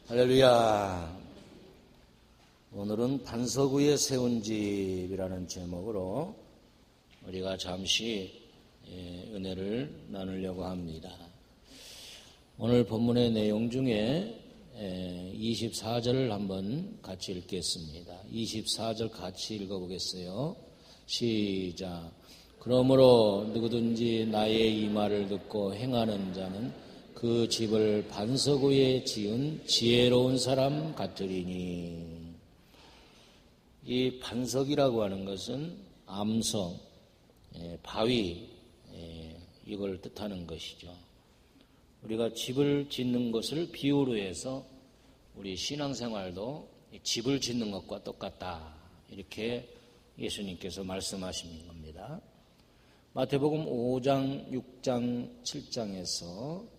할렐루야. 오늘은 반석 위에 세운 집이라는 제목으로 우리가 잠시 은혜를 나누려고 합니다. 오늘 본문의 내용 중에 24절을 한번 같이 읽겠습니다. 24절 같이 읽어보겠어요. 시작. 그러므로 누구든지 나의 이 말을 듣고 행하는 자는 그 집을 반석 위에 지은 지혜로운 사람 같으리니. 이 반석이라고 하는 것은 암석, 바위, 이걸 뜻하는 것이죠. 우리가 집을 짓는 것을 비유로 해서 우리 신앙생활도 집을 짓는 것과 똑같다, 이렇게 예수님께서 말씀하신 겁니다. 마태복음 5장, 6장, 7장에서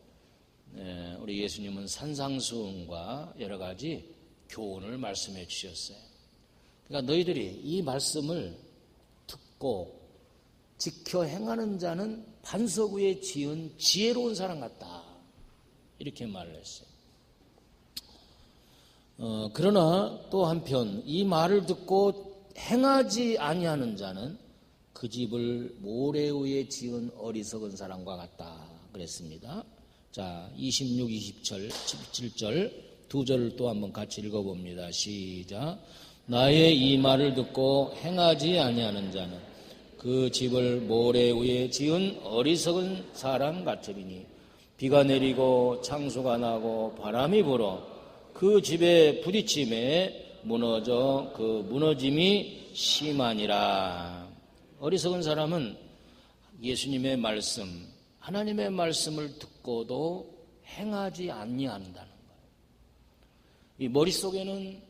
우리 예수님은 산상수훈과 여러 가지 교훈을 말씀해 주셨어요. 그러니까 너희들이 이 말씀을 듣고 지켜 행하는 자는 반석 위에 지은 지혜로운 사람 같다, 이렇게 말을 했어요. 그러나 또 한편 이 말을 듣고 행하지 아니하는 자는 그 집을 모래 위에 지은 어리석은 사람과 같다 그랬습니다. 자, 26, 27, 17절 두 절을 또 한번 같이 읽어봅니다. 시작. 나의 이 말을 듣고 행하지 아니하는 자는 그 집을 모래 위에 지은 어리석은 사람 같으리니 비가 내리고 창수가 나고 바람이 불어 그 집에 부딪힘에 무너져 그 무너짐이 심하니라. 어리석은 사람은 예수님의 말씀, 하나님의 말씀을 듣고도 행하지 아니한다는 거예요. 이 머릿속에는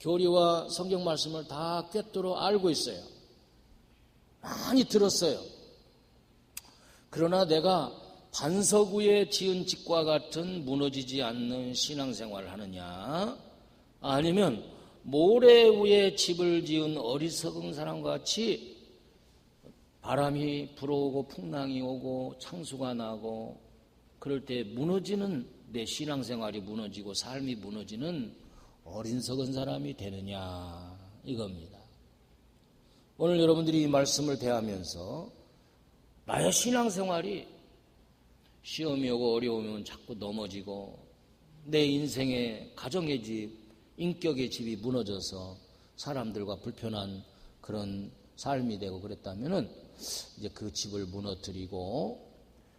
교리와 성경 말씀을 다 꿰뚫어 알고 있어요. 많이 들었어요. 그러나 내가 반석 위에 지은 집과 같은 무너지지 않는 신앙생활을 하느냐, 아니면 모래 위에 집을 지은 어리석은 사람과 같이 바람이 불어오고 풍랑이 오고 창수가 나고 그럴 때 무너지는, 내 신앙생활이 무너지고 삶이 무너지는 어리석은 사람이 되느냐, 이겁니다. 오늘 여러분들이 이 말씀을 대하면서 나의 신앙생활이 시험이 오고 어려움이 오면 자꾸 넘어지고 내 인생의 가정의 집, 인격의 집이 무너져서 사람들과 불편한 그런 삶이 되고 그랬다면은 이제 그 집을 무너뜨리고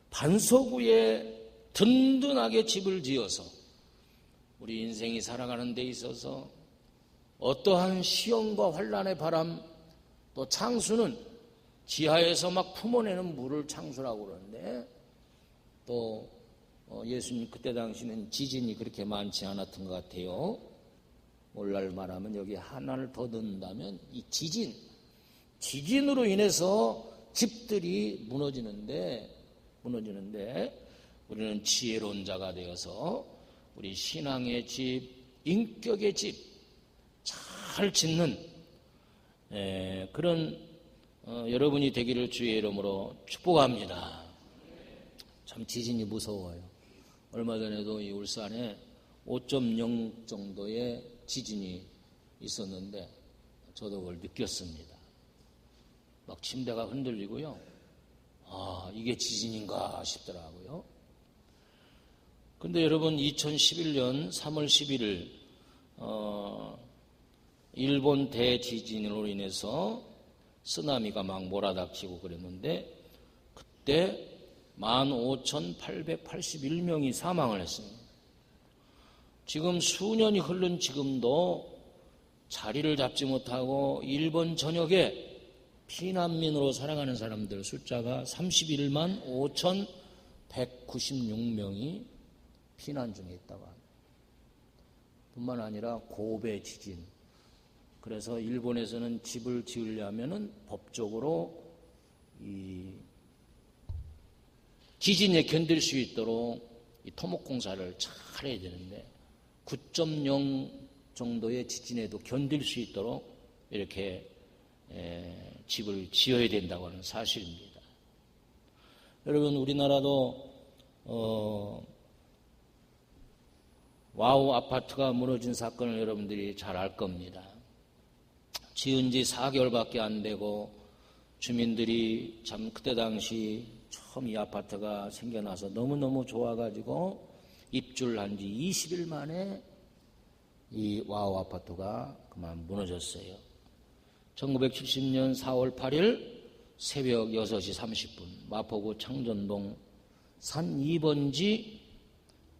반석 위에 든든하게 집을 지어서 우리 인생이 살아가는 데 있어서 어떠한 시험과 환난의 바람, 또 창수는 지하에서 막 품어내는 물을 창수라고 그러는데, 또 예수님 그때 당시는 지진이 그렇게 많지 않았던 것 같아요. 오늘날 말하면 여기 하나를 더 넣는다면 이 지진으로 인해서 집들이 무너지는데 우리는 지혜로운 자가 되어서 우리 신앙의 집, 인격의 집 잘 짓는 그런 여러분이 되기를 주의 이름으로 축복합니다. 참 지진이 무서워요. 얼마 전에도 이 울산에 5.0 정도의 지진이 있었는데 저도 그걸 느꼈습니다. 막 침대가 흔들리고요. 아, 이게 지진인가 싶더라고요. 근데 여러분, 2011년 3월 11일 일본 대지진으로 인해서 쓰나미가 막 몰아닥치고 그랬는데 그때 15,881명이 사망을 했습니다. 지금 수년이 흐른 지금도 자리를 잡지 못하고 일본 전역에 피난민으로 살아가는 사람들 숫자가 31만 5,196명이 피난 중에 있다고 합니다. 뿐만 아니라 고베 지진. 그래서 일본에서는 집을 지으려면은 법적으로 이 지진에 견딜 수 있도록 이 토목 공사를 잘 해야 되는데 9.0 정도의 지진에도 견딜 수 있도록 이렇게 집을 지어야 된다고 하는 사실입니다. 여러분, 우리나라도 와우 아파트가 무너진 사건을 여러분들이 잘 알 겁니다. 지은 지 4개월밖에 안 되고 주민들이 참 그때 당시 처음 이 아파트가 생겨나서 너무너무 좋아가지고 입주한 지 20일 만에 이 와우 아파트가 그만 무너졌어요. 1970년 4월 8일 새벽 6시 30분 마포구 창전동 산 2번지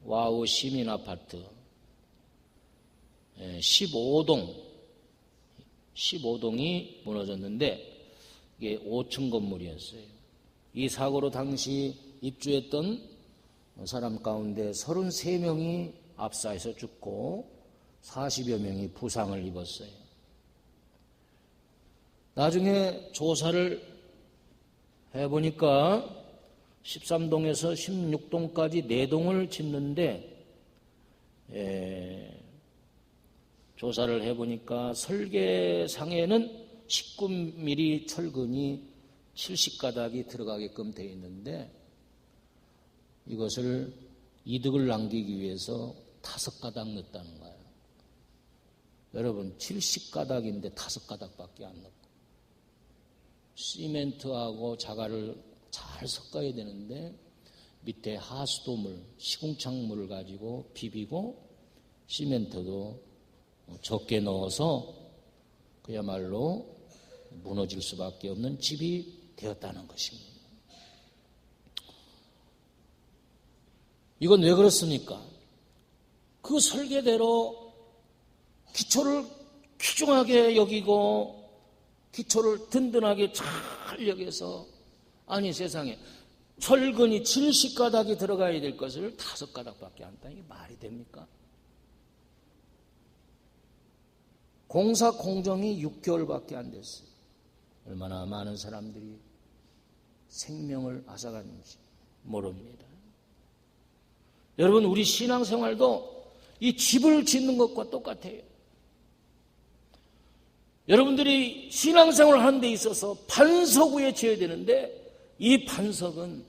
와우 시민아파트 15동이 무너졌는데 이게 5층 건물이었어요. 이 사고로 당시 입주했던 사람 가운데 33명이 압사해서 죽고 40여 명이 부상을 입었어요. 나중에 조사를 해보니까 13동에서 16동까지 4동을 짓는데 조사를 해보니까 설계상에는 19mm 철근이 70가닥이 들어가게끔 되어 있는데 이것을 이득을 남기기 위해서 5가닥 넣었다는 거예요. 여러분 70가닥인데 5가닥밖에 안 넣고 시멘트하고 자갈을 잘 섞어야 되는데 밑에 하수도물, 시궁창물을 가지고 비비고 시멘트도 적게 넣어서 그야말로 무너질 수밖에 없는 집이 되었다는 것입니다. 이건 왜 그렇습니까? 그 설계대로 기초를 귀중하게 여기고 기초를 든든하게 잘 여겨서 아니 세상에 철근이 70가닥이 들어가야 될 것을 5가닥밖에 안 한다. 이게 말이 됩니까? 공사 공정이 6개월밖에 안 됐어요. 얼마나 많은 사람들이 생명을 앗아갔는지 모릅니다. 여러분 우리 신앙생활도 이 집을 짓는 것과 똑같아요. 여러분들이 신앙생활을 하는 데 있어서 반석 위에 지어야 되는데 이 반석은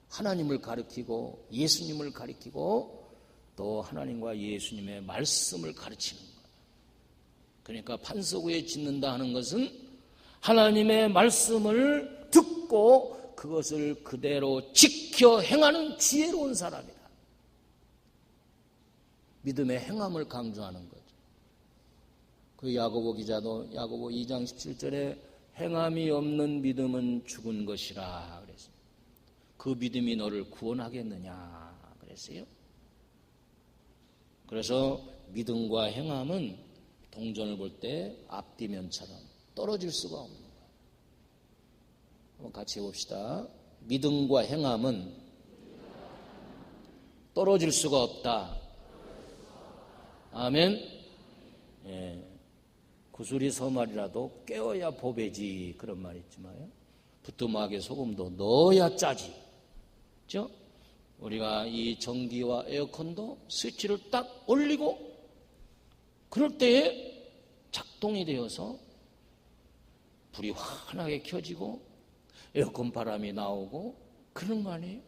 하나님을 가리키고 예수님을 가리키고 또 하나님과 예수님의 말씀을 가르치는 거예요. 그러니까 반석 위에 짓는다 하는 것은 하나님의 말씀을 듣고 그것을 그대로 지켜 행하는 지혜로운 사람이다. 믿음의 행함을 강조하는 거죠. 그 야고보 기자도 야고보 2장 17절에 행함이 없는 믿음은 죽은 것이라 그랬어요. 그 믿음이 너를 구원하겠느냐 그랬어요. 그래서 믿음과 행함은 동전을 볼 때 앞뒤면처럼 떨어질 수가 없는 거예요. 한번 같이 해봅시다. 믿음과 행함은 떨어질 수가 없다. 아멘. 예. 구슬이 서말이라도 깨어야 보배지 그런 말이 있지만 부뚜막에 소금도 넣어야 짜지. 그렇죠? 우리가 이 전기와 에어컨도 스위치를 딱 올리고 그럴 때에 작동이 되어서 불이 환하게 켜지고 에어컨 바람이 나오고 그런 거 아니에요?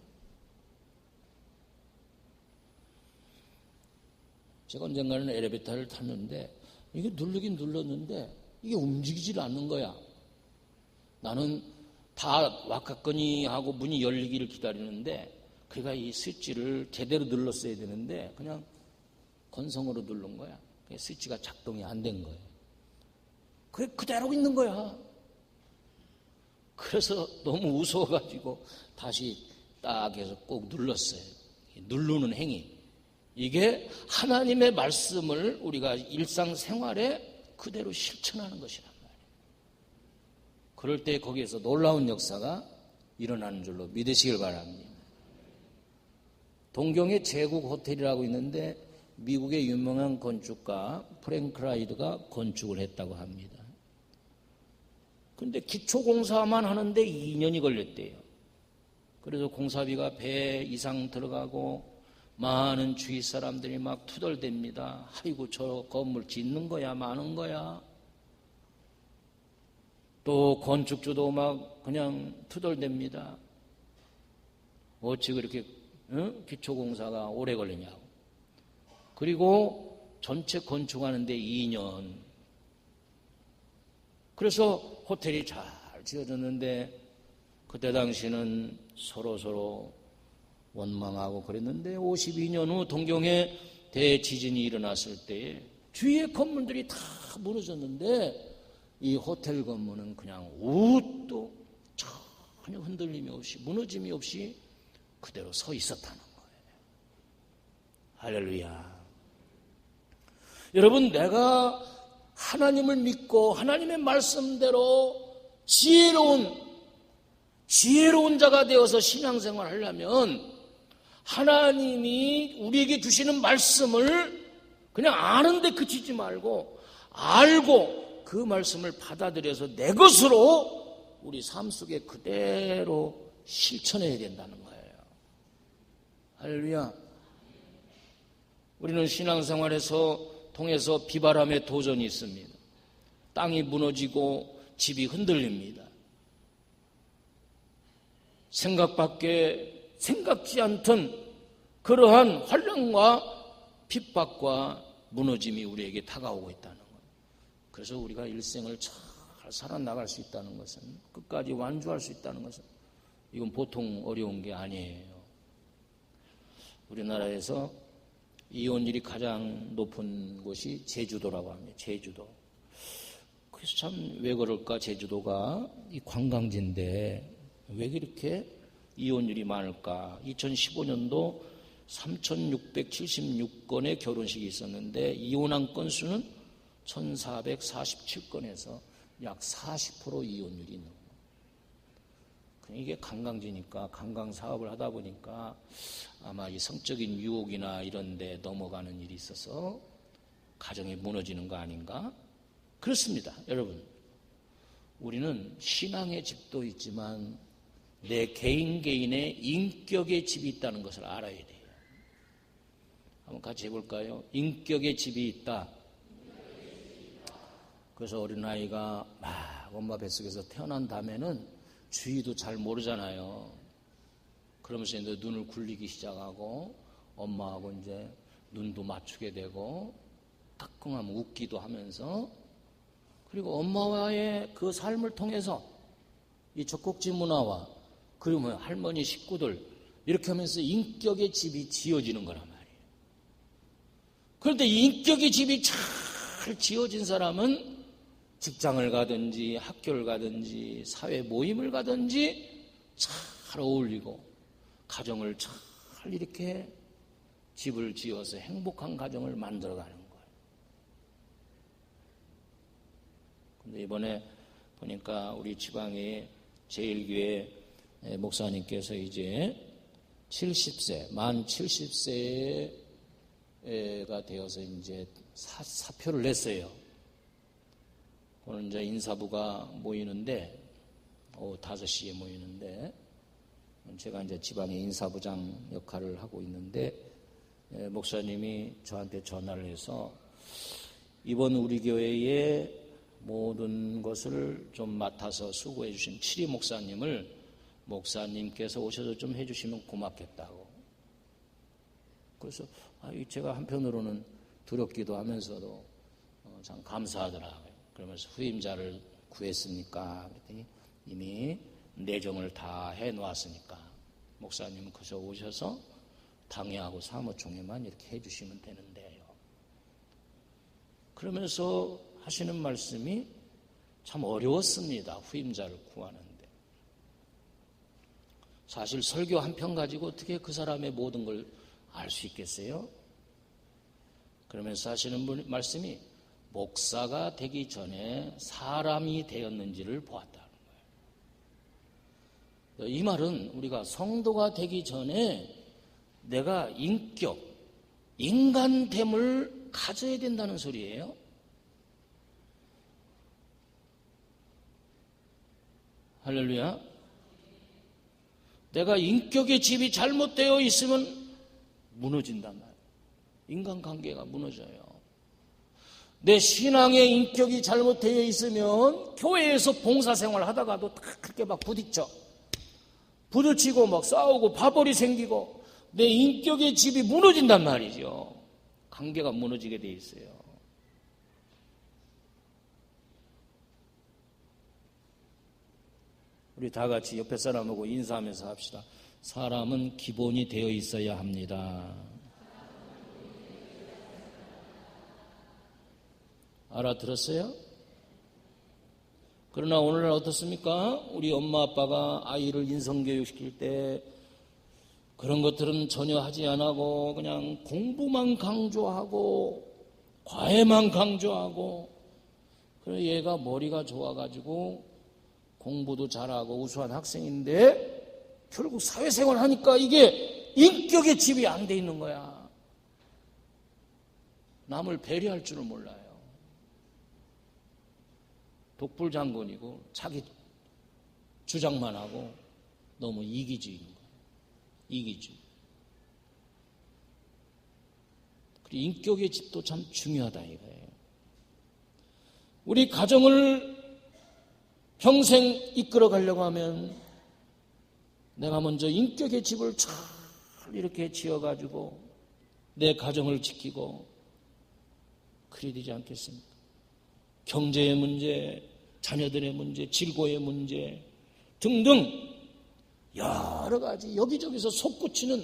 제가 언젠가는 엘리베이터를 탔는데 이게 누르긴 눌렀는데 이게 움직이질 않는 거야. 나는 다 왔겠거니 하고 문이 열리기를 기다리는데 그가 이 스위치를 제대로 눌렀어야 되는데 그냥 건성으로 누른 거야. 스위치가 작동이 안 된 거예요. 그게 그대로 있는 거야. 그래서 너무 무서워가지고 다시 딱 해서 꼭 눌렀어요. 누르는 행위. 이게 하나님의 말씀을 우리가 일상생활에 그대로 실천하는 것이란 말이에요. 그럴 때 거기에서 놀라운 역사가 일어나는 줄로 믿으시길 바랍니다. 동경에 제국 호텔이라고 있는데 미국의 유명한 건축가 프랭크 라이드가 건축을 했다고 합니다. 그런데 기초공사만 하는데 2년이 걸렸대요. 그래서 공사비가 배 이상 들어가고 많은 주위 사람들이 막 투덜댑니다. 아이고 저 건물 짓는 거야 마는 거야. 또 건축주도 막 그냥 투덜댑니다. 어찌 그렇게 기초공사가 오래 걸리냐고. 그리고 전체 건축하는데 2년. 그래서 호텔이 잘 지어졌는데 그때 당시는 서로 원망하고 그랬는데 52년 후 동경에 대지진이 일어났을 때에 주위의 건물들이 다 무너졌는데 이 호텔 건물은 그냥 우도 전혀 흔들림이 없이 무너짐이 없이 그대로 서 있었다는 거예요. 할렐루야. 여러분, 내가 하나님을 믿고 하나님의 말씀대로 지혜로운 자가 되어서 신앙생활을 하려면 하나님이 우리에게 주시는 말씀을 그냥 아는데 그치지 말고 알고 그 말씀을 받아들여서 내 것으로 우리 삶 속에 그대로 실천해야 된다는 거예요. 할렐루야. 우리는 신앙생활에서 통해서 비바람의 도전이 있습니다. 땅이 무너지고 집이 흔들립니다. 생각지 않던 그러한 환난과 핍박과 무너짐이 우리에게 다가오고 있다는 거예요. 그래서 우리가 일생을 잘 살아나갈 수 있다는 것은, 끝까지 완주할 수 있다는 것은 이건 보통 어려운 게 아니에요. 우리나라에서 이혼율이 가장 높은 곳이 제주도라고 합니다. 제주도. 그래서 참 왜 그럴까? 제주도가 이 관광지인데 왜 그렇게 이혼율이 많을까? 2015년도 3,676건의 결혼식이 있었는데 이혼한 건수는 1,447건에서 약 40% 이혼율이 있는 거예요. 이게 관광지니까 관광 사업을 하다 보니까 아마 이 성적인 유혹이나 이런 데 넘어가는 일이 있어서 가정이 무너지는 거 아닌가? 그렇습니다. 여러분, 우리는 신앙의 집도 있지만 내 개인의 인격의 집이 있다는 것을 알아야 돼요. 한번 같이 해볼까요? 인격의 집이 있다. 그래서 어린아이가 막 엄마 뱃속에서 태어난 다음에는 주의도 잘 모르잖아요. 그러면서 이제 눈을 굴리기 시작하고 엄마하고 이제 눈도 맞추게 되고 따끔하면 웃기도 하면서, 그리고 엄마와의 그 삶을 통해서 이 젖꼭지 문화와 그리고 할머니 식구들 이렇게 하면서 인격의 집이 지어지는 거란 말이에요. 그런데 인격의 집이 잘 지어진 사람은 직장을 가든지 학교를 가든지 사회 모임을 가든지 잘 어울리고 가정을 잘 이렇게 집을 지어서 행복한 가정을 만들어가는 거예요. 근데 이번에 보니까 우리 지방의 제일교회 목사님께서 이제 70세, 만 70세가 되어서 이제 사표를 냈어요. 오늘 이제 인사부가 모이는데, 오후 5시에 모이는데, 제가 이제 지방의 인사부장 역할을 하고 있는데, 목사님이 저한테 전화를 해서 이번 우리 교회의 모든 것을 좀 맡아서 수고해 주신 칠이 목사님을 목사님께서 오셔서 좀 해주시면 고맙겠다고. 그래서 제가 한편으로는 두렵기도 하면서도 참 감사하더라고요. 그러면서 후임자를 구했습니까? 그랬더니 이미 내정을 다 해놓았으니까 목사님은 그저 오셔서 당회하고 사무총회만 이렇게 해주시면 되는데요. 그러면서 하시는 말씀이 참 어려웠습니다. 후임자를 구하는데. 사실 설교 한 편 가지고 어떻게 그 사람의 모든 걸 알 수 있겠어요? 그러면서 하시는 말씀이 목사가 되기 전에 사람이 되었는지를 보았다는 거예요. 이 말은 우리가 성도가 되기 전에 내가 인격, 인간됨을 가져야 된다는 소리예요. 할렐루야. 내가 인격의 집이 잘못되어 있으면 무너진단 말이에요. 인간관계가 무너져요. 내 신앙의 인격이 잘못되어 있으면 교회에서 봉사생활 하다가도 다 그렇게 막 부딪히고 막 싸우고 파벌이 생기고 내 인격의 집이 무너진단 말이죠. 관계가 무너지게 돼 있어요. 우리 다 같이 옆에 사람하고 인사하면서 합시다. 사람은 기본이 되어 있어야 합니다. 알아들었어요? 그러나 오늘날 어떻습니까? 우리 엄마 아빠가 아이를 인성교육시킬 때 그런 것들은 전혀 하지 안 하고 그냥 공부만 강조하고 과외만 강조하고, 그래서 얘가 머리가 좋아가지고 공부도 잘하고 우수한 학생인데 결국 사회생활 하니까 이게 인격의 집이 안 돼 있는 거야. 남을 배려할 줄을 몰라요. 독불장군이고 자기 주장만 하고 너무 이기주의인 거예요. 이기주의. 그리고 인격의 집도 참 중요하다 이거예요. 우리 가정을 평생 이끌어 가려고 하면 내가 먼저 인격의 집을 잘 이렇게 지어가지고 내 가정을 지키고 그래야 되지 않겠습니까? 경제의 문제, 자녀들의 문제, 질고의 문제 등등 여러 가지 여기저기서 솟구치는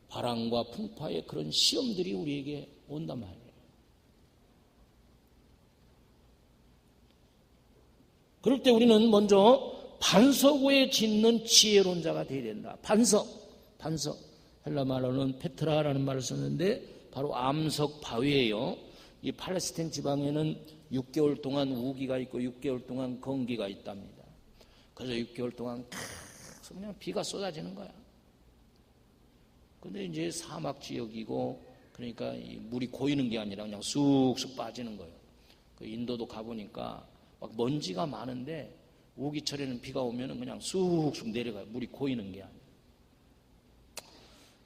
바람과 풍파의 그런 시험들이 우리에게 온단 말이에요. 그럴 때 우리는 먼저 반석 위에 짓는 지혜로운 자가 되어야 된다. 반석. 헬라 말로는 페트라라는 말을 썼는데 바로 암석 바위예요. 이 팔레스타인 지방에는 6개월 동안 우기가 있고 6개월 동안 건기가 있답니다. 그래서 6개월 동안 계속 그냥 비가 쏟아지는 거야. 근데 이제 사막 지역이고 그러니까 이 물이 고이는 게 아니라 그냥 쑥쑥 빠지는 거예요. 그 인도도 가보니까 막 먼지가 많은데 우기철에는 비가 오면은 그냥 쑥쑥 내려가요. 물이 고이는 게 아니에요.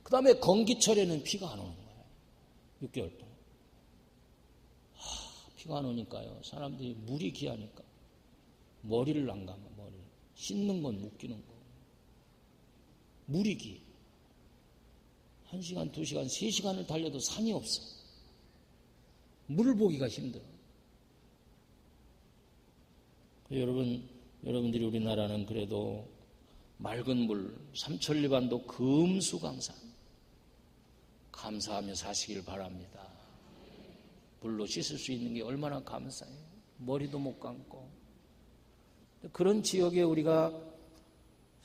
그 다음에 건기철에는 비가 안 오는 거예요. 6개월 동안. 비가 안 오니까요. 사람들이 물이 귀하니까 머리를 안 감아. 머리를. 씻는 건 묶이는 거. 물이 귀해. 1시간, 2시간, 3시간을 달려도 산이 없어. 물을 보기가 힘들어. 여러분들이 우리나라는 그래도 맑은 물, 삼천리반도 금수강산 감사하며 사시길 바랍니다. 물로 씻을 수 있는 게 얼마나 감사해요. 머리도 못 감고. 그런 지역에 우리가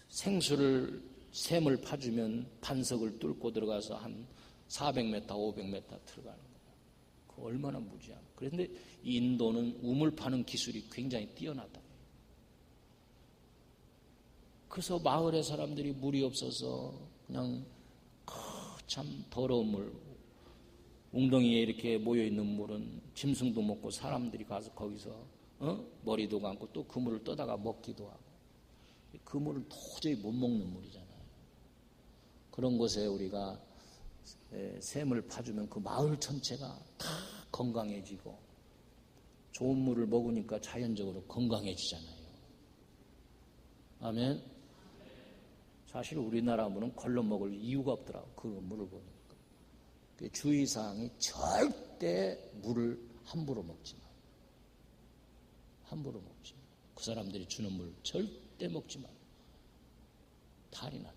샘을 파주면 반석을 뚫고 들어가서 한 400m, 500m 들어가는 거예요. 그 얼마나 무지하고. 그런데 인도는 우물 파는 기술이 굉장히 뛰어나다. 그래서 마을의 사람들이 물이 없어서 그냥 참 더러운 물, 웅덩이에 이렇게 모여있는 물은 짐승도 먹고 사람들이 가서 거기서 머리도 감고 또 그 물을 떠다가 먹기도 하고, 그 물은 도저히 못 먹는 물이잖아요. 그런 곳에 우리가 샘을 파주면 그 마을 전체가 다 건강해지고 좋은 물을 먹으니까 자연적으로 건강해지잖아요. 아멘. 사실 우리나라 물은 걸러 먹을 이유가 없더라고. 그 물을 보니까. 그 주의사항이 절대 물을 함부로 먹지 마. 함부로 먹지 마. 그 사람들이 주는 물 절대 먹지 마. 탈이 난다.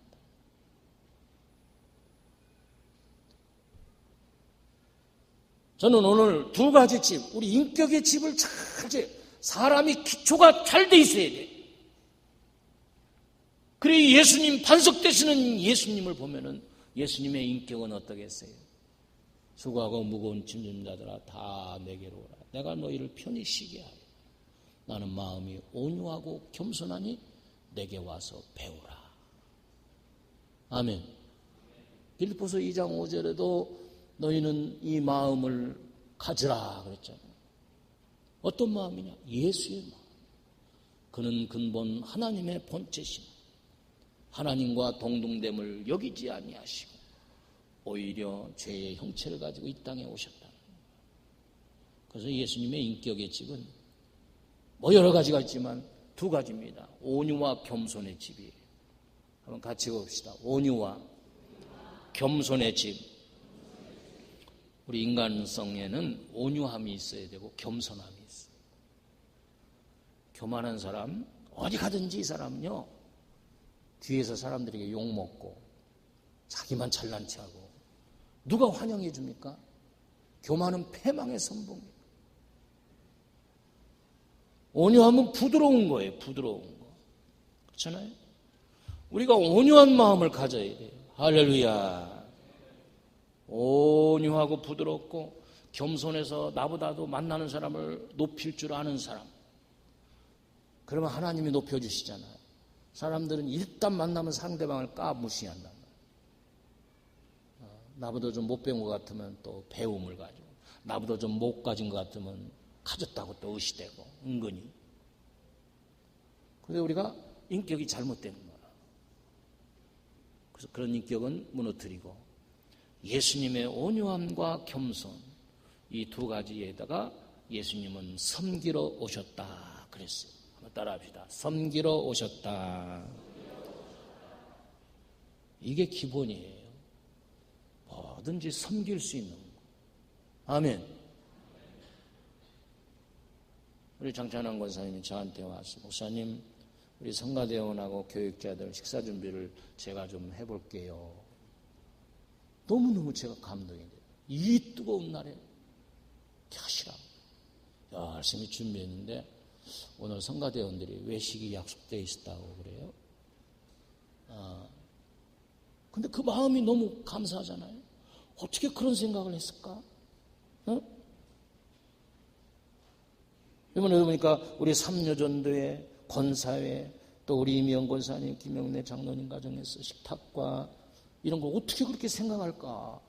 저는 오늘 두 가지 집, 우리 인격의 집을 잘 사람이 기초가 잘 돼 있어야 돼. 그래 예수님 반석 되시는 예수님을 보면은 예수님의 인격은 어떠겠어요? 수고하고 무거운 짐진 자들아 다 내게로 오라. 내가 너희를 편히 쉬게 하리. 나는 마음이 온유하고 겸손하니 내게 와서 배우라. 아멘. 빌립보서 2장 5절에도 너희는 이 마음을 가지라 그랬잖아요. 어떤 마음이냐? 예수의 마음. 그는 근본 하나님의 본체심. 하나님과 동등됨을 여기지 아니하시고 오히려 죄의 형체를 가지고 이 땅에 오셨다. 그래서 예수님의 인격의 집은 뭐 여러 가지가 있지만 두 가지입니다. 온유와 겸손의 집이에요. 한번 같이 봅시다. 온유와 겸손의 집. 우리 인간성에는 온유함이 있어야 되고 겸손함이 있어요. 교만한 사람, 어디 가든지 이 사람은요, 뒤에서 사람들에게 욕먹고 자기만 잘난 체하고 누가 환영해 줍니까? 교만은 패망의 선봉이에요. 온유함은 부드러운 거예요. 부드러운 거. 그렇잖아요? 우리가 온유한 마음을 가져야 돼요. 할렐루야. 온유하고 부드럽고 겸손해서 나보다도 만나는 사람을 높일 줄 아는 사람. 그러면 하나님이 높여주시잖아요. 사람들은 일단 만나면 상대방을 까무시한단 말이에요. 나보다 좀 못 배운 것 같으면 또 배움을 가지고, 나보다 좀 못 가진 것 같으면 가졌다고 또 의시되고, 은근히. 그런데 우리가 인격이 잘못된 거야. 그래서 그런 인격은 무너뜨리고, 예수님의 온유함과 겸손, 이 두 가지에다가 예수님은 섬기러 오셨다 그랬어요. 한번 따라합시다. 섬기러 오셨다. 이게 기본이에요. 뭐든지 섬길 수 있는 거. 아멘. 우리 장찬환 권사님이 저한테 와서, 목사님, 우리 성가대원하고 교육자들 식사 준비를 제가 좀 해볼게요. 너무너무 제가 감동이 돼요. 이 뜨거운 날에 하시라고 열심히 준비했는데, 오늘 성가대원들이 외식이 약속되어 있었다고 그래요. 근데 그 마음이 너무 감사하잖아요. 어떻게 그런 생각을 했을까? 이번에 보니까 우리 삼여전도회, 권사회, 또 우리 이미영 권사님, 김영래 장로님 가정에서 식탁과 이런 걸 어떻게 그렇게 생각할까?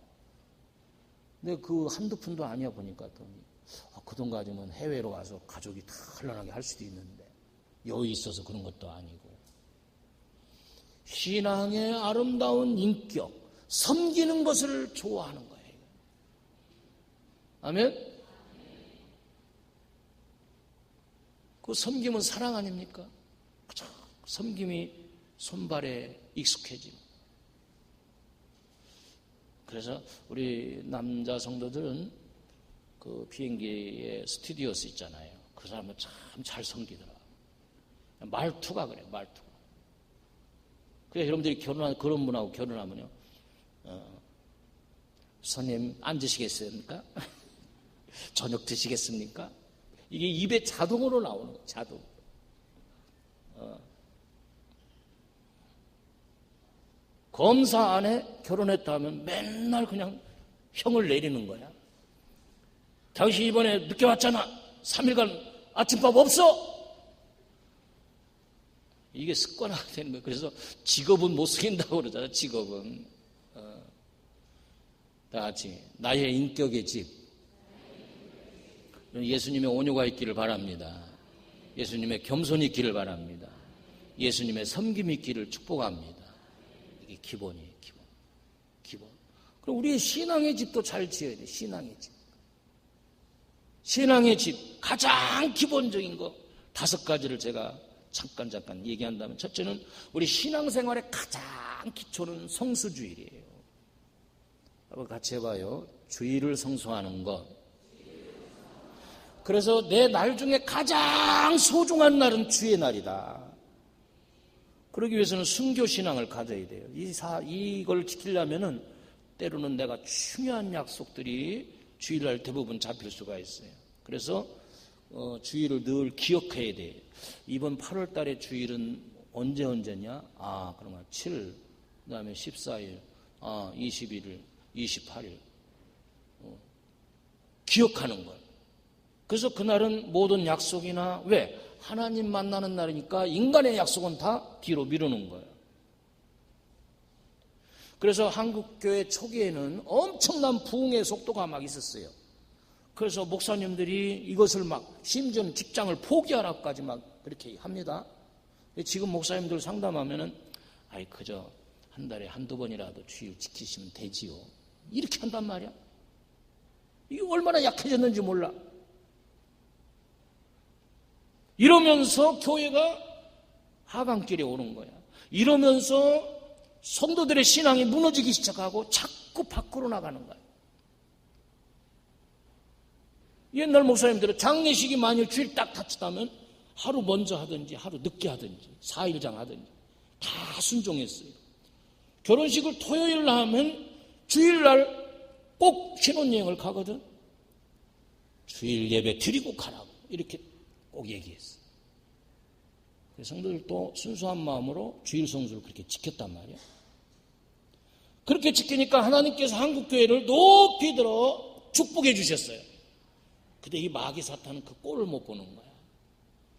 근데 그 한두 푼도 아니야 보니까 그 돈 가지면 해외로 가서 가족이 다 현란하게 할 수도 있는데 여유 있어서 그런 것도 아니고. 신앙의 아름다운 인격, 섬기는 것을 좋아하는 거예요. 아멘? 그 섬김은 사랑 아닙니까? 그죠? 섬김이 손발에 익숙해지고. 그래서 우리 남자 성도들은 그 비행기에 스튜디오스 있잖아요. 그 사람은 참 잘 섬기더라. 말투가 그래, 말투가. 그래서 여러분들이 그런 분하고 결혼하면요, 손님 앉으시겠습니까? 저녁 드시겠습니까? 이게 입에 자동으로 나오는 거예요, 자동. 검사 안에 결혼했다 하면 맨날 그냥 형을 내리는 거야. 당신 이번에 늦게 왔잖아. 3일간 아침밥 없어. 이게 습관화가 되는 거예요. 그래서 직업은 못 숨긴다고 그러잖아요. 직업은. 다 같이 나의 인격의 집. 예수님의 온유가 있기를 바랍니다. 예수님의 겸손이 있기를 바랍니다. 예수님의 섬김이 있기를 축복합니다. 이게 기본이에요. 기본. 그럼 우리의 신앙의 집도 잘 지어야 돼. 신앙의 집. 신앙의 집 가장 기본적인 거 5가지를 제가 잠깐 얘기한다면, 첫째는 우리 신앙생활의 가장 기초는 성수주일이에요. 한번 같이 해봐요. 주일을 성수하는 것. 그래서 내 날 중에 가장 소중한 날은 주의 날이다. 그러기 위해서는 순교신앙을 가져야 돼요. 이걸 지키려면은 때로는 내가 중요한 약속들이 주일날 대부분 잡힐 수가 있어요. 그래서 주일을 늘 기억해야 돼요. 이번 8월 달에 주일은 언제냐? 그러면 7, 그 다음에 14일, 21일, 28일. 기억하는 거예요. 그래서 그날은 모든 약속이나, 왜? 하나님 만나는 날이니까 인간의 약속은 다 뒤로 미루는 거예요. 그래서 한국교회 초기에는 엄청난 부흥의 속도가 막 있었어요. 그래서 목사님들이 이것을 막 심지어는 직장을 포기하라까지 막 그렇게 합니다. 지금 목사님들 상담하면은 그저 한 달에 한두 번이라도 주일 지키시면 되지요. 이렇게 한단 말이야. 이게 얼마나 약해졌는지 몰라. 이러면서 교회가 하강길에 오는 거야. 이러면서 성도들의 신앙이 무너지기 시작하고 자꾸 밖으로 나가는 거야. 옛날 목사님들은 장례식이 만일 주일 딱 다쳤다면 하루 먼저 하든지 하루 늦게 하든지 4일장 하든지 다 순종했어요. 결혼식을 토요일 날 하면 주일날 꼭 신혼여행을 가거든. 주일 예배 드리고 가라고 이렇게 꼭 얘기했어요. 성도들도 순수한 마음으로 주일 성수를 그렇게 지켰단 말이야. 그렇게 지키니까 하나님께서 한국교회를 높이 들어 축복해 주셨어요. 근데 이 마귀 사탄은 그 꼴을 못 보는 거야.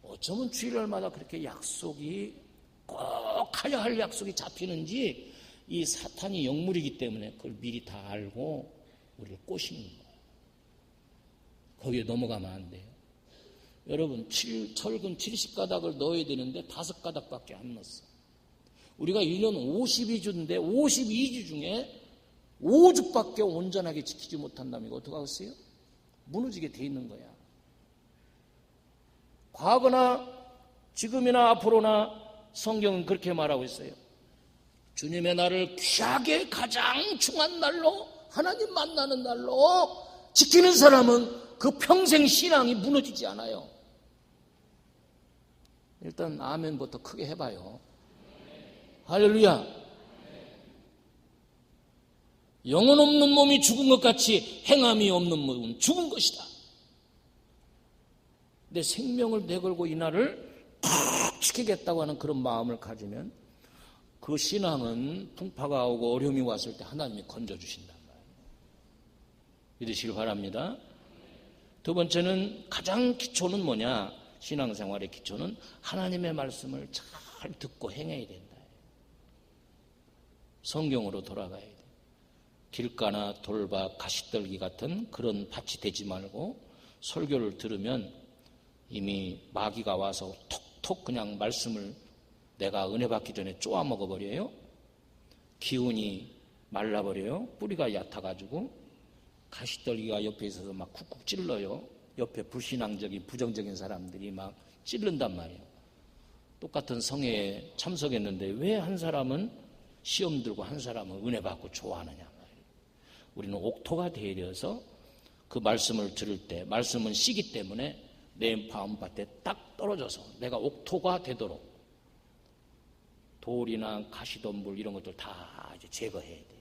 어쩌면 주일날마다 그렇게 약속이 꼭 하야 할 약속이 잡히는지 이 사탄이 영물이기 때문에 그걸 미리 다 알고 우리를 꼬시는 거야. 거기에 넘어가면 안 돼요. 여러분 철근 70가닥을 넣어야 되는데 5가닥밖에 안 넣었어. 우리가 1년 52주인데 52주 중에 5주밖에 온전하게 지키지 못한다면 이거 어떡하겠어요? 무너지게 돼 있는 거야. 과거나 지금이나 앞으로나 성경은 그렇게 말하고 있어요. 주님의 날을 귀하게 가장 중요한 날로 하나님 만나는 날로 지키는 사람은 그 평생 신앙이 무너지지 않아요. 일단 아멘부터 크게 해봐요. 할렐루야. 영혼 없는 몸이 죽은 것 같이 행함이 없는 몸은 죽은 것이다. 내 생명을 내걸고 이 날을 꼭 지키겠다고 하는 그런 마음을 가지면 그 신앙은 풍파가 오고 어려움이 왔을 때 하나님이 건져주신단 말이에요. 믿으시길 바랍니다. 두 번째는 가장 기초는 뭐냐? 신앙생활의 기초는 하나님의 말씀을 잘 듣고 행해야 된다. 성경으로 돌아가야 돼. 길가나 돌밭, 가시떨기 같은 그런 밭이 되지 말고 설교를 들으면 이미 마귀가 와서 톡톡 그냥 말씀을 내가 은혜 받기 전에 쪼아 먹어버려요. 기운이 말라버려요. 뿌리가 얕아가지고 가시떨기가 옆에 있어서 막 쿡쿡 찔러요. 옆에 불신앙적인 부정적인 사람들이 막 찔른단 말이에요. 똑같은 성회에 참석했는데 왜 한 사람은 시험 들고 한 사람은 은혜 받고 좋아하느냐 말이에요. 우리는 옥토가 되어서 그 말씀을 들을 때 말씀은 씨기 때문에 내 마음밭에 딱 떨어져서 내가 옥토가 되도록 돌이나 가시덤불 이런 것들 다 이제 제거해야 돼요.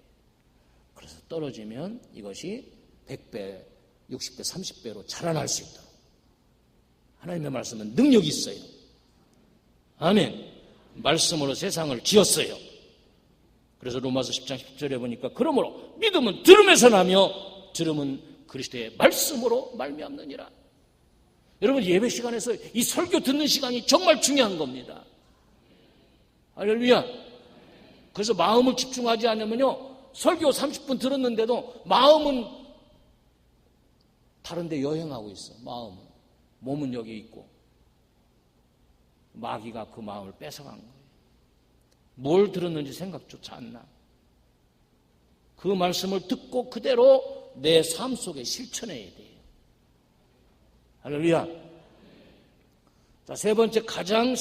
그래서 떨어지면 이것이 100배, 60배, 30배로 자라날 수 있도록 하나님의 말씀은 능력이 있어요. 아멘. 말씀으로 세상을 지었어요. 그래서 로마서 10장 10절에 보니까 그러므로 믿음은 들음에서 나며 들음은 그리스도의 말씀으로 말미암느니라. 여러분 예배 시간에서 이 설교 듣는 시간이 정말 중요한 겁니다. 할렐루야. 그래서 마음을 집중하지 않으면요 설교 30분 들었는데도 마음은 다른 데 여행하고 있어. 마음은. 몸은 여기 있고 마귀가 그 마음을 뺏어간 거예요. 뭘 들었는지 생각조차 안 나. 그 말씀을 듣고 그대로 내 삶 속에 실천해야 돼요. 할렐루야. 자, 세 번째 가장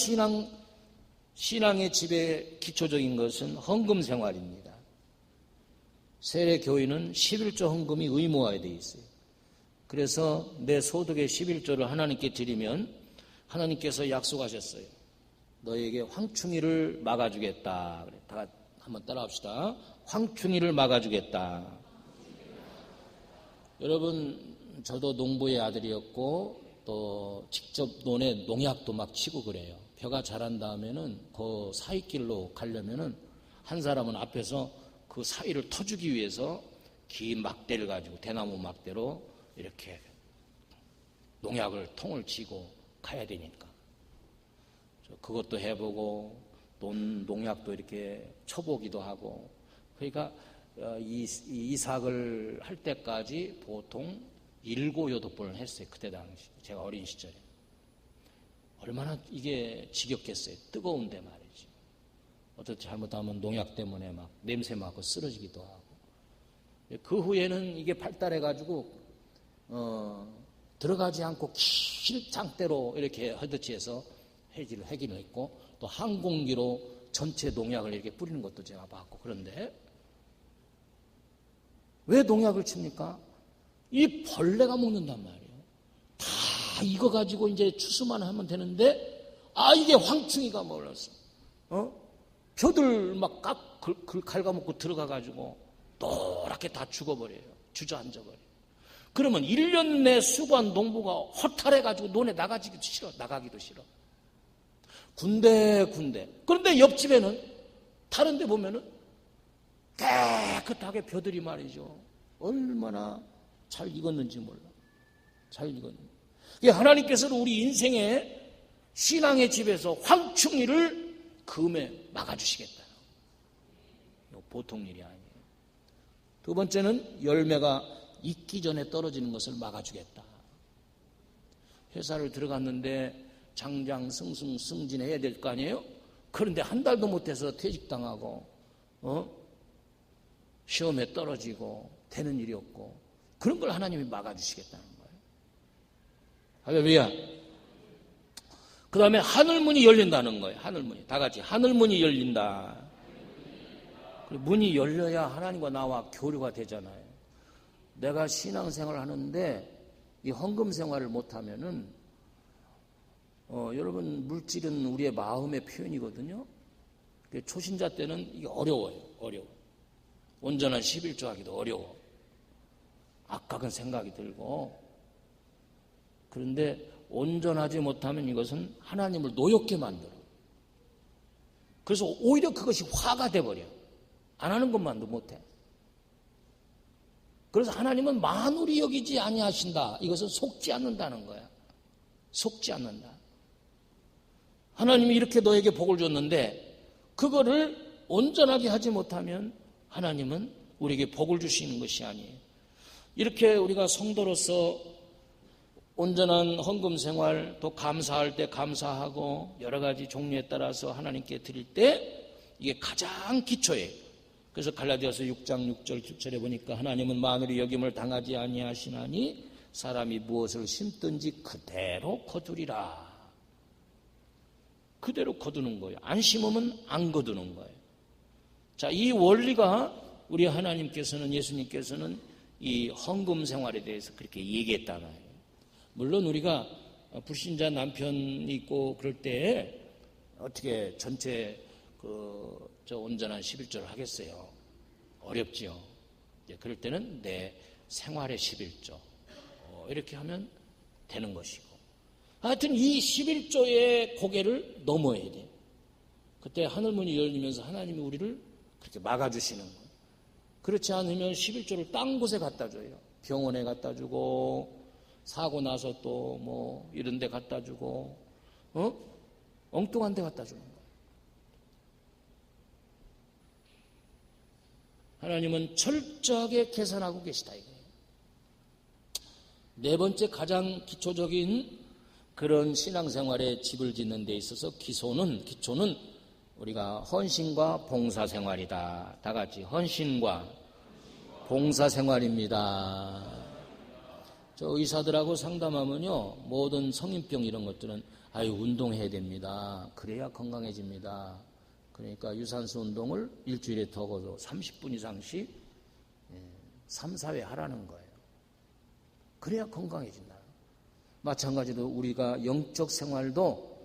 신앙의 집의 기초적인 것은 헌금 생활입니다. 세례교인은 11조 헌금이 의무화되어 있어요. 그래서 내 소득의 11조를 하나님께 드리면 하나님께서 약속하셨어요. 너에게 황충이를 막아주겠다. 다 한번 따라합시다. 황충이를 막아주겠다. 여러분 저도 농부의 아들이었고 또 직접 논에 농약도 막 치고 그래요. 벼가 자란 다음에는 그 사이길로 가려면은 한 사람은 앞에서 그 사이를 터주기 위해서 긴 막대를 가지고 대나무 막대로 이렇게 농약을 통을 치고 가야 되니까 그것도 해보고 농약도 이렇게 쳐보기도 하고 그러니까 이삭을 할 때까지 보통 7, 8번을 했어요. 그때 당시 제가 어린 시절에 얼마나 이게 지겹겠어요. 뜨거운데 말이지. 어떻게 잘못하면 농약 때문에 막 냄새 맡고 쓰러지기도 하고 그 후에는 이게 발달해가지고 들어가지 않고 길 장대로 이렇게 허드치 해서 해기를 했고 또 항공기로 전체 농약을 이렇게 뿌리는 것도 제가 봤고 그런데 왜 농약을 칩니까? 이 벌레가 먹는단 말이에요. 이거 가지고 이제 추수만 하면 되는데, 이게 황충이가 몰랐어. 벼들 막 갉아먹고 들어가가지고 노랗게 다 죽어버려요. 주저앉아버려요. 그러면 1년 내 수고한 농부가 허탈해가지고 논에 나가기도 싫어. 군데. 그런데 옆집에는, 다른 데 보면은 깨끗하게 벼들이 말이죠. 얼마나 잘 익었는지 몰라. 잘 익었는지. 하나님께서는 우리 인생의 신앙의 집에서 황충이를 금에 막아주시겠다. 보통 일이 아니에요. 두 번째는 열매가 익기 전에 떨어지는 것을 막아주겠다. 회사를 들어갔는데 장장 승진해야 될 거 아니에요? 그런데 한 달도 못해서 퇴직당하고 시험에 떨어지고 되는 일이 없고, 그런 걸 하나님이 막아주시겠다는 거예요. 할렐루야. 그 다음에 하늘문이 열린다는 거예요. 하늘문이. 다 같이 하늘문이 열린다. 문이 열려야 하나님과 나와 교류가 되잖아요. 내가 신앙생활을 하는데 이 헌금 생활을 못하면은 여러분, 물질은 우리의 마음의 표현이거든요. 초신자 때는 이게 어려워요. 온전한 11조 하기도 어려워. 악각은 생각이 들고. 그런데 온전하지 못하면 이것은 하나님을 노엽게 만들어. 그래서 오히려 그것이 화가 돼버려. 안 하는 것만도 못해. 그래서 하나님은 만울이 여기지 아니하신다. 이것은 속지 않는다는 거야. 속지 않는다. 하나님이 이렇게 너에게 복을 줬는데 그거를 온전하게 하지 못하면 하나님은 우리에게 복을 주시는 것이 아니에요. 이렇게 우리가 성도로서 온전한 헌금 생활, 또 감사할 때 감사하고 여러 가지 종류에 따라서 하나님께 드릴 때 이게 가장 기초예요. 그래서 갈라디아서 6장 6절 7절에 보니까 하나님은 만울이 여김을 당하지 아니하시나니 사람이 무엇을 심든지 그대로 거두리라. 그대로 거두는 거예요. 안 심으면 안 거두는 거예요. 자, 이 원리가 우리 하나님께서는, 예수님께서는 이 헌금 생활에 대해서 그렇게 얘기했다는 거예요. 물론 우리가 불신자 남편이 있고 그럴 때 어떻게 전체 온전한 11조를 하겠어요? 어렵지요. 그럴 때는 내 생활의 11조 이렇게 하면 되는 것이고, 하여튼 이 11조의 고개를 넘어야 돼. 그때 하늘문이 열리면서 하나님이 우리를 그렇게 막아주시는 거예요. 그렇지 않으면 11조를 딴 곳에 갖다 줘요. 병원에 갖다 주고, 사고 나서 또 뭐 이런 데 갖다 주고, 엉뚱한 데 갖다 주는 거예요. 하나님은 철저하게 계산하고 계시다 이거예요. 네 번째, 가장 기초적인 그런 신앙생활에 집을 짓는 데 있어서 기초는 우리가 헌신과 봉사생활이다. 다 같이 헌신과 봉사생활입니다. 저 의사들하고 상담하면요, 모든 성인병 이런 것들은 운동해야 됩니다. 그래야 건강해집니다. 그러니까 유산소 운동을 일주일에 적어도 30분 이상씩 3, 4회 하라는 거예요. 그래야 건강해진다. 마찬가지로 우리가 영적 생활도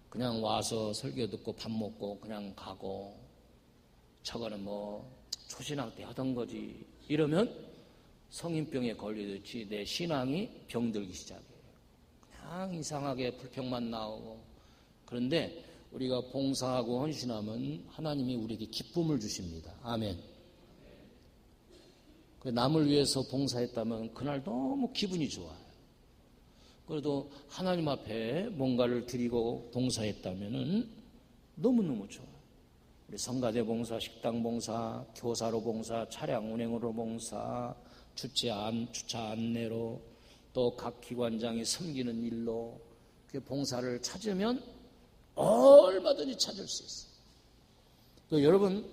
그냥 와서 설교 듣고 밥 먹고 그냥 가고, 저거는 뭐 초신앙 때 하던 거지 이러면 성인병에 걸리듯이 내 신앙이 병들기 시작해요. 그냥 이상하게 불평만 나오고. 그런데 우리가 봉사하고 헌신하면 하나님이 우리에게 기쁨을 주십니다. 아멘. 남을 위해서 봉사했다면 그날 너무 기분이 좋아요. 그래도 하나님 앞에 뭔가를 드리고 봉사했다면 너무너무 좋아요. 우리 성가대 봉사, 식당 봉사, 교사로 봉사, 차량 운행으로 봉사, 주차 안내로, 또 각 기관장이 섬기는 일로 그 봉사를 찾으면 얼마든지 찾을 수 있어요. 여러분,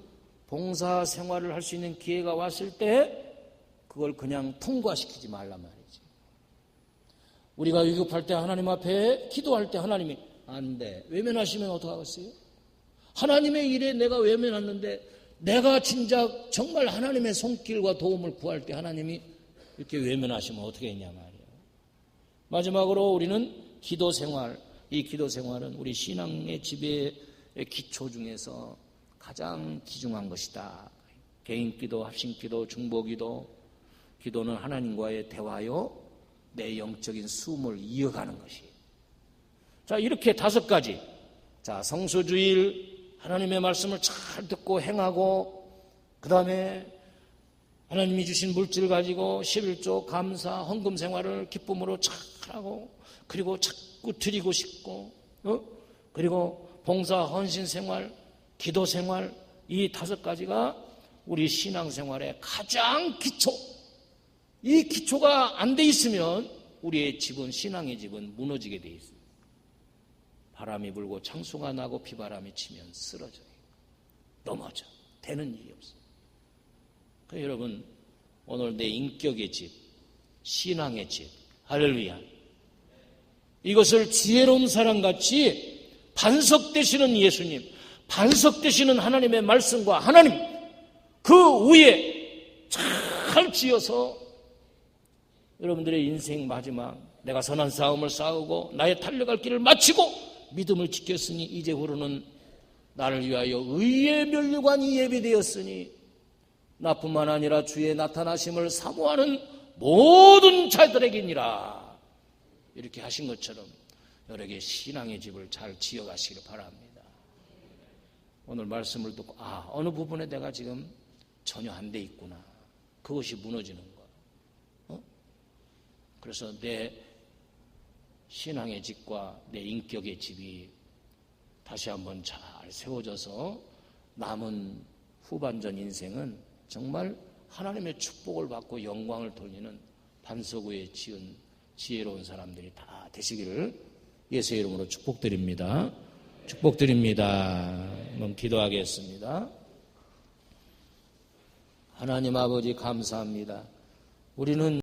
봉사 생활을 할 수 있는 기회가 왔을 때 그걸 그냥 통과시키지 말란 말이지. 우리가 위급할 때 하나님 앞에 기도할 때 하나님이 안 돼, 외면하시면 어떡하겠어요? 하나님의 일에 내가 외면했는데 내가 진작 정말 하나님의 손길과 도움을 구할 때 하나님이 이렇게 외면하시면 어떻게 했냐 말이에요. 마지막으로 우리는 기도 생활. 이 기도 생활은 우리 신앙의 지배의 기초 중에서 가장 귀중한 것이다. 개인 기도, 합심 기도, 중보 기도. 기도는 하나님과의 대화요, 내 영적인 숨을 이어가는 것이. 자, 이렇게 5가지. 자, 성수주일, 하나님의 말씀을 잘 듣고 행하고, 그 다음에 하나님이 주신 물질 가지고 11조 감사, 헌금 생활을 기쁨으로 잘하고, 그리고 자꾸 드리고 싶고, 그리고 봉사, 헌신 생활, 기도 생활, 이 5가지가 우리 신앙생활의 가장 기초. 이 기초가 안 돼 있으면 우리의 집은, 신앙의 집은 무너지게 돼 있어요. 바람이 불고 창수가 나고 비바람이 치면 쓰러져요. 넘어져. 되는 일이 없어요. 그러니까 여러분, 오늘 내 인격의 집, 신앙의 집, 할렐루야. 이것을 지혜로운 사람같이 반석되시는 예수님, 반석되시는 하나님의 말씀과 하나님, 그 위에 잘 지어서 여러분들의 인생 마지막, 내가 선한 싸움을 싸우고 나의 달려갈 길을 마치고 믿음을 지켰으니 이제후로는 나를 위하여 의의 면류관이 예비되었으니 나뿐만 아니라 주의 나타나심을 사모하는 모든 자들에게니라. 이렇게 하신 것처럼 여러에게 신앙의 집을 잘 지어가시기를 바랍니다. 오늘 말씀을 듣고 어느 부분에 내가 지금 전혀 안 돼 있구나. 그것이 무너지는 거야. 그래서 내 신앙의 집과 내 인격의 집이 다시 한번 잘 세워져서 남은 후반전 인생은 정말 하나님의 축복을 받고 영광을 돌리는 반석 위에 지은 지혜로운 사람들이 다 되시기를 예수의 이름으로 축복드립니다. 축복드립니다. 한번 기도하겠습니다. 하나님 아버지 감사합니다. 우리는